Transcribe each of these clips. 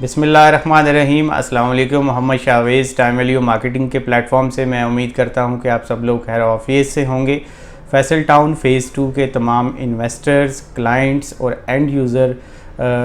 बिस्मिल्लाहिर्रहमानिर्रहीम। अस्सलाम वालेकुम। Mohammad Shavez time value marketing के प्लेटफॉर्म से मैं उम्मीद करता हूं कि आप सब लोग खैर ऑफियत से होंगे। फैसल टाउन फ़ेज़ 2 के तमाम इन्वेस्टर्स, क्लाइंट्स और एंड यूज़र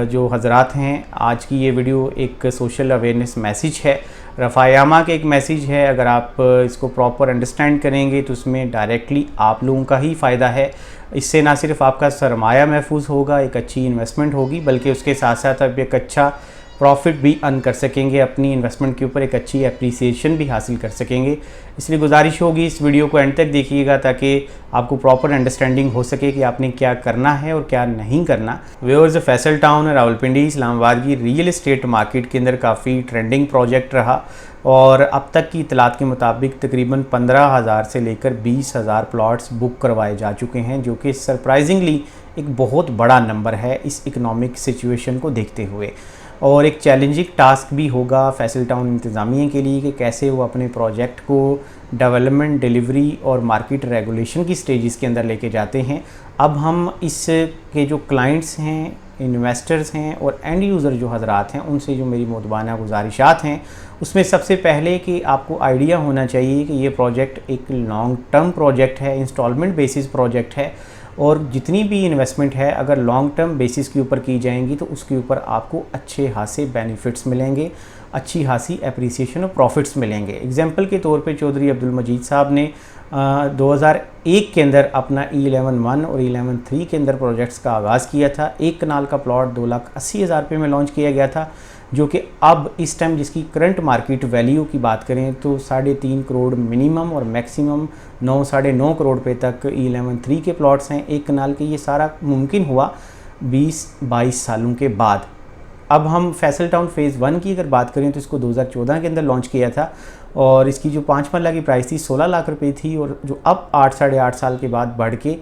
जो हज़रात हैं, आज की ये वीडियो एक सोशल अवेयरनेस मैसेज है, रफ़ायामा के एक मैसेज है। अगर आप इसको प्रॉपर अंडरस्टैंड करेंगे तो उसमें डायरेक्टली आप लोगों का ही फ़ायदा है। इससे ना सिर्फ आपका सरमाया महफूज होगा, एक अच्छी इन्वेस्टमेंट होगी, बल्कि उसके साथ साथ आप एक अच्छा प्रॉफिट भी अर्न कर सकेंगे, अपनी इन्वेस्टमेंट के ऊपर एक अच्छी एप्रिसिएशन भी हासिल कर सकेंगे। इसलिए गुजारिश होगी इस वीडियो को एंड तक देखिएगा ताकि आपको प्रॉपर अंडरस्टैंडिंग हो सके कि आपने क्या करना है और क्या नहीं करना। व्यूअर्स, फैसल टाउन रावलपिंडी इस्लामाबाद की रियल एस्टेट मार्केट के अंदर काफ़ी ट्रेंडिंग प्रोजेक्ट रहा और अब तक की इतलात के मुताबिक तकरीबन 15,000 से लेकर 20,000 प्लॉट्स बुक करवाए जा चुके हैं, जो कि सरप्राइजिंगली एक बहुत बड़ा नंबर है इस इकनॉमिक सिचुएशन को देखते हुए। और एक चैलेंजिंग टास्क भी होगा फैसल टाउन इंतज़ामिया के लिए कि कैसे वो अपने प्रोजेक्ट को डेवलपमेंट, डिलीवरी और मार्केट रेगुलेशन की स्टेजेस के अंदर लेके जाते हैं। अब हम इस के जो क्लाइंट्स हैं, इन्वेस्टर्स हैं और एंड यूज़र जो हज़रात हैं, उनसे जो मेरी मोतबाना गुजारिशात हैं, उसमें सबसे पहले कि आपको आइडिया होना चाहिए कि ये प्रोजेक्ट एक लॉन्ग टर्म प्रोजेक्ट है, इंस्टॉलमेंट बेसिस प्रोजेक्ट है और जितनी भी इन्वेस्टमेंट है अगर लॉन्ग टर्म बेसिस के ऊपर की जाएंगी तो उसके ऊपर आपको अच्छे खासे बेनिफिट्स मिलेंगे, अच्छी खासी एप्रिसिएशन और प्रॉफिट्स मिलेंगे। एग्जांपल के तौर पे चौधरी अब्दुल मजीद साहब ने 2001 के अंदर अपना E11-1 और E11-3 के अंदर प्रोजेक्ट्स का आगाज़ किया था। एक कनाल का प्लॉट 2,80,000 रुपये में लॉन्च किया गया था, जो कि अब इस टाइम जिसकी करंट मार्केट वैल्यू की बात करें तो 3.5 करोड़ मिनिमम और मैक्सिमम 9-9.5 करोड़ रुपये तक E11-3 के प्लॉट्स हैं एक कनाल के। ये सारा मुमकिन हुआ 20-22 सालों के बाद। अब हम फैसल टाउन फ़ेज़ 1 की अगर बात करें तो इसको 2014 के अंदर लॉन्च किया था और इसकी जो 5 मरला की प्राइस थी 16 लाख रुपए थी और जो अब 8-8.5 साल के बाद बढ़ के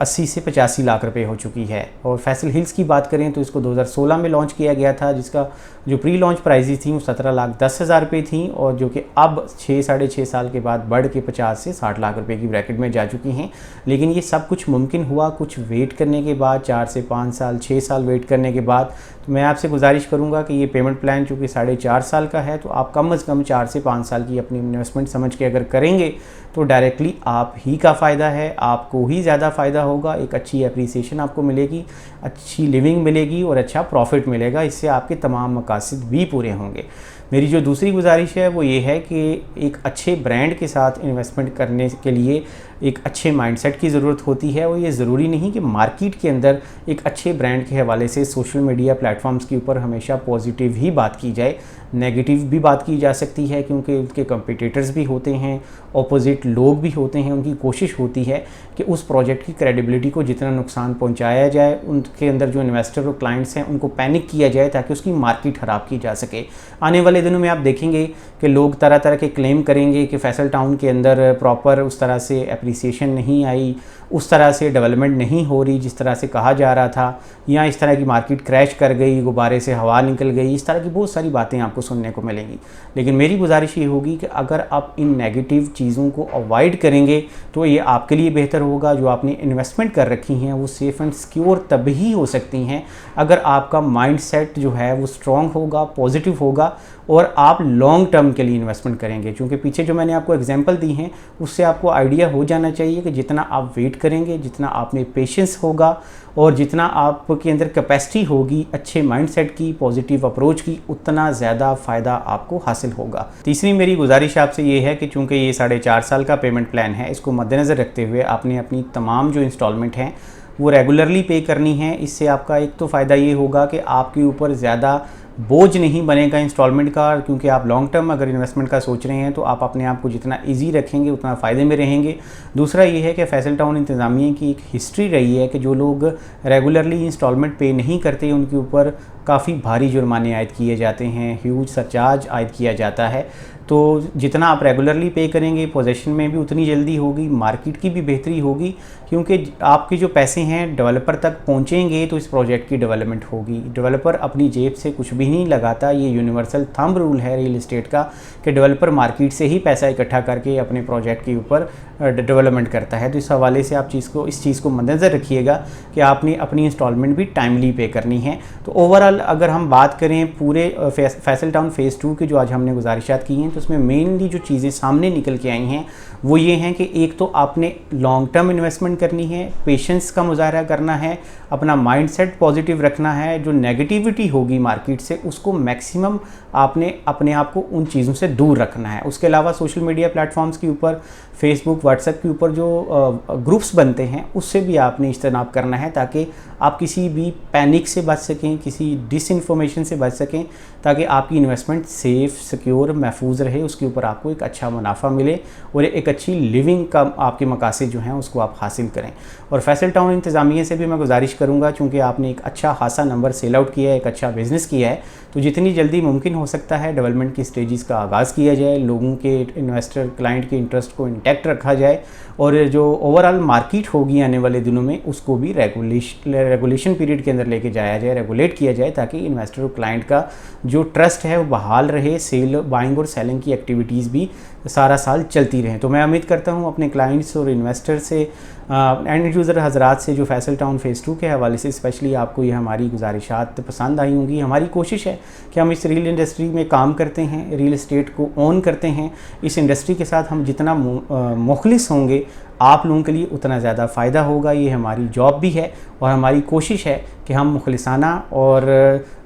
80 से 85 लाख रुपए हो चुकी है। और फैसल हिल्स की बात करें तो इसको 2016 में लॉन्च किया गया था, जिसका जो प्री लॉन्च प्राइजेस थी वो 17,10,000 रुपये थी और जो कि अब 6-6.5 साल के बाद बढ़ के 50 से 60 लाख रुपए की ब्रैकेट में जा चुकी हैं। लेकिन ये सब कुछ मुमकिन हुआ कुछ वेट करने के बाद, 4 से 5 साल 6 साल वेट करने के बाद। तो मैं आपसे गुजारिश करूँगा कि ये पेमेंट प्लान चूँकि 4.5 साल का है तो आप कम अज़ कम 4 से 5 साल की अपनी इन्वेस्टमेंट समझ के अगर करेंगे तो डायरेक्टली आप ही का फ़ायदा है, आपको ही ज़्यादा फ़ायदा होगा। एक अच्छी एप्रिसिएशन आपको मिलेगी, अच्छी लिविंग मिलेगी और अच्छा प्रॉफिट मिलेगा। इससे आपके तमाम मकासद भी पूरे होंगे। मेरी जो दूसरी गुजारिश है वो ये है कि एक अच्छे ब्रांड के साथ इन्वेस्टमेंट करने के लिए एक अच्छे माइंडसेट की ज़रूरत होती है और ये ज़रूरी नहीं कि मार्केट के अंदर एक अच्छे ब्रांड के हवाले से सोशल मीडिया प्लेटफॉर्म्स के ऊपर हमेशा पॉजिटिव ही बात की जाए, नेगेटिव भी बात की जा सकती है क्योंकि उनके कंपटीटर्स भी होते हैं, ऑपोजिट लोग भी होते हैं। उनकी कोशिश होती है कि उस प्रोजेक्ट की क्रेडिबिलिटी को जितना नुकसान पहुंचाया जाए, उनके अंदर जो इन्वेस्टर और क्लाइंट्स हैं उनको पैनिक किया जाए ताकि उसकी मार्केट ख़राब की जा सके। आने वाले दिनों में आप देखेंगे कि लोग तरह तरह के क्लेम करेंगे कि फैसल टाउन के अंदर प्रॉपर उस तरह से एप्रिसिएशन नहीं आई, उस तरह से डेवलपमेंट नहीं हो रही जिस तरह से कहा जा रहा था, या इस तरह की मार्केट क्रैश कर गई, गुब्बारे से हवा निकल गई। इस तरह की बहुत सारी बातें आपको सुनने को मिलेंगी। लेकिन मेरी गुजारिश ये होगी कि अगर आप इन नेगेटिव चीज़ों को अवॉइड करेंगे तो ये आपके लिए बेहतर होगा। जो आपने इन्वेस्टमेंट कर रखी हैं वो सेफ़ एंड सिक्योर तभी हो सकती हैं अगर आपका माइंडसेट जो है वो स्ट्रॉन्ग होगा, पॉजिटिव होगा और आप लॉन्ग टर्म के लिए इन्वेस्टमेंट करेंगे। क्योंकि पीछे जो मैंने आपको एग्जांपल दी हैं उससे आपको आइडिया हो जाना चाहिए कि जितना आप वेट करेंगे, जितना आप में पेशेंस होगा और जितना आपके अंदर कैपेसिटी होगी अच्छे माइंडसेट की, पॉजिटिव अप्रोच की, उतना ज़्यादा फ़ायदा आपको हासिल होगा। तीसरी मेरी गुजारिश आपसे ये है कि चूँकि ये 4.5 साल का पेमेंट प्लान है, इसको मद्देनज़र रखते हुए आपने अपनी तमाम जो इंस्टॉलमेंट हैं वो रेगुलरली पे करनी है। इससे आपका एक तो फ़ायदा ये होगा कि आपके ऊपर ज़्यादा बोझ नहीं बनेगा इंस्टॉलमेंट का, क्योंकि आप लॉन्ग टर्म अगर इन्वेस्टमेंट का सोच रहे हैं तो आप अपने आप को जितना इजी रखेंगे उतना फ़ायदे में रहेंगे। दूसरा ये है कि फैसल टाउन इंतज़ामिया की एक हिस्ट्री रही है कि जो लोग रेगुलरली इंस्टॉलमेंट पे नहीं करते उनके ऊपर काफ़ी भारी जुर्माने आयद किए जाते हैं, ह्यूज सरचार्ज आयद किया जाता है। तो जितना आप रेगुलरली पे करेंगे पोजीशन में भी उतनी जल्दी होगी, मार्केट की भी बेहतरी होगी, क्योंकि आपके जो पैसे हैं डेवलपर तक पहुंचेंगे तो इस प्रोजेक्ट की डेवलपमेंट होगी। डेवलपर अपनी जेब से कुछ भी नहीं लगाता। ये यूनिवर्सल थंब रूल है रियल एस्टेट का कि डेवलपर मार्केट से ही पैसा इकट्ठा करके अपने प्रोजेक्ट के ऊपर डेवलपमेंट करता है। तो इस हवाले से आप इस चीज़ को मद्देनज़र रखिएगा कि आपने अपनी इंस्टॉलमेंट भी टाइमली पे करनी है। तो ओवरऑल अगर हम बात करें पूरे फैसल टाउन फ़ेज़ 2 की जो आज हमने गुजारिशात की हैं, तो उसमें मेनली जो चीज़ें सामने निकल के आई हैं वो ये हैं कि एक तो आपने लॉन्ग टर्म इन्वेस्टमेंट करनी है, पेशेंस का मुजाहरा करना है, अपना माइंडसेट पॉजिटिव रखना है, जो नेगेटिविटी होगी मार्केट से उसको मैक्सिमम आपने अपने आप को उन चीज़ों से दूर रखना है। उसके अलावा सोशल मीडिया प्लेटफॉर्म्स के ऊपर, फेसबुक, व्हाट्सएप के ऊपर जो ग्रुप्स बनते हैं उससे भी आपने इज्तनाब करना है ताकि आप किसी भी पैनिक से बच सकें, किसी डिसइंफॉर्मेशन से बच सकें, ताकि आपकी इन्वेस्टमेंट सेफ़, सिक्योर, महफूज रहे, उसके ऊपर आपको एक अच्छा मुनाफा मिले और एक अच्छी लिविंग का आपके मकासद जो हैं उसको आप हासिल करें। और फैसल टाउन इंतज़ामिया से भी मैं गुजारिश करूँगा, चूँकि आपने एक अच्छा खासा नंबर सेल आउट किया है, एक अच्छा बिज़नेस किया है, तो जितनी जल्दी मुमकिन हो सकता है डेवलपमेंट की स्टेजेस का आगाज़ किया जाए, लोगों के इन्वेस्टर क्लाइंट के इंटरेस्ट को इंटैक्ट रखा जाए और जो ओवरऑल मार्केट होगी आने वाले दिनों में उसको भी रेगुलेशन पीरियड के अंदर लेके जाया जाए, रेगुलेट किया जाए, ताकि इन्वेस्टर और क्लाइंट का जो ट्रस्ट है वो बहाल रहे, सेल बाइंग और सेलिंग की एक्टिविटीज़ भी सारा साल चलती रहें। तो मैं उम्मीद करता हूँ अपने क्लाइंट्स और इन्वेस्टर से एंड यूज़र हजरात से जो फैसल टाउन फ़ेज़ 2 के हवाले से स्पेशली आपको ये हमारी गुजारिशात पसंद आई होंगी। हमारी कोशिश है कि हम इस रियल इंडस्ट्री में काम करते हैं, रियल एस्टेट को ओन करते हैं। इस इंडस्ट्री के साथ हम जितना मुखलिस होंगे आप लोगों के लिए उतना ज़्यादा फ़ायदा होगा। ये हमारी जॉब भी है और हमारी कोशिश है कि हम मुखलिसाना और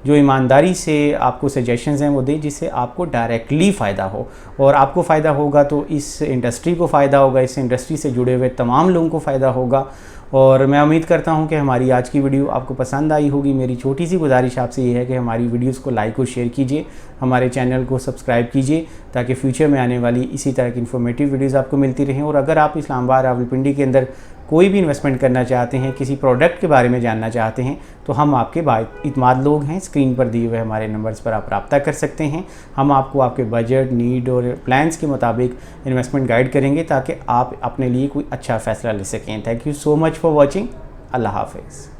जो ईमानदारी से आपको सजेशंस हैं वो दें जिससे आपको डायरेक्टली फ़ायदा हो, और आपको फ़ायदा होगा तो इस इंडस्ट्री को फ़ायदा होगा, इस इंडस्ट्री से जुड़े हुए तमाम लोगों को फ़ायदा होगा। और मैं उम्मीद करता हूं कि हमारी आज की वीडियो आपको पसंद आई होगी। मेरी छोटी सी गुजारिश आपसे ये है कि हमारी वीडियोस को लाइक और शेयर कीजिए, हमारे चैनल को सब्सक्राइब कीजिए ताकि फ्यूचर में आने वाली इसी तरह की इन्फॉर्मेटिव वीडियोस आपको मिलती रहें। और अगर आप इस्लामाबाद रावलपिंडी के अंदर कोई भी इन्वेस्टमेंट करना चाहते हैं, किसी प्रोडक्ट के बारे में जानना चाहते हैं, तो हम आपके बाइतमाद लोग हैं। स्क्रीन पर दिए हुए हमारे नंबर्स पर आप रब्ता कर सकते हैं। हम आपको आपके बजट, नीड और प्लान्स के मुताबिक इन्वेस्टमेंट गाइड करेंगे ताकि आप अपने लिए कोई अच्छा फ़ैसला ले सकें। Thank you so much for watching. अल्लाह हाफ़िज़।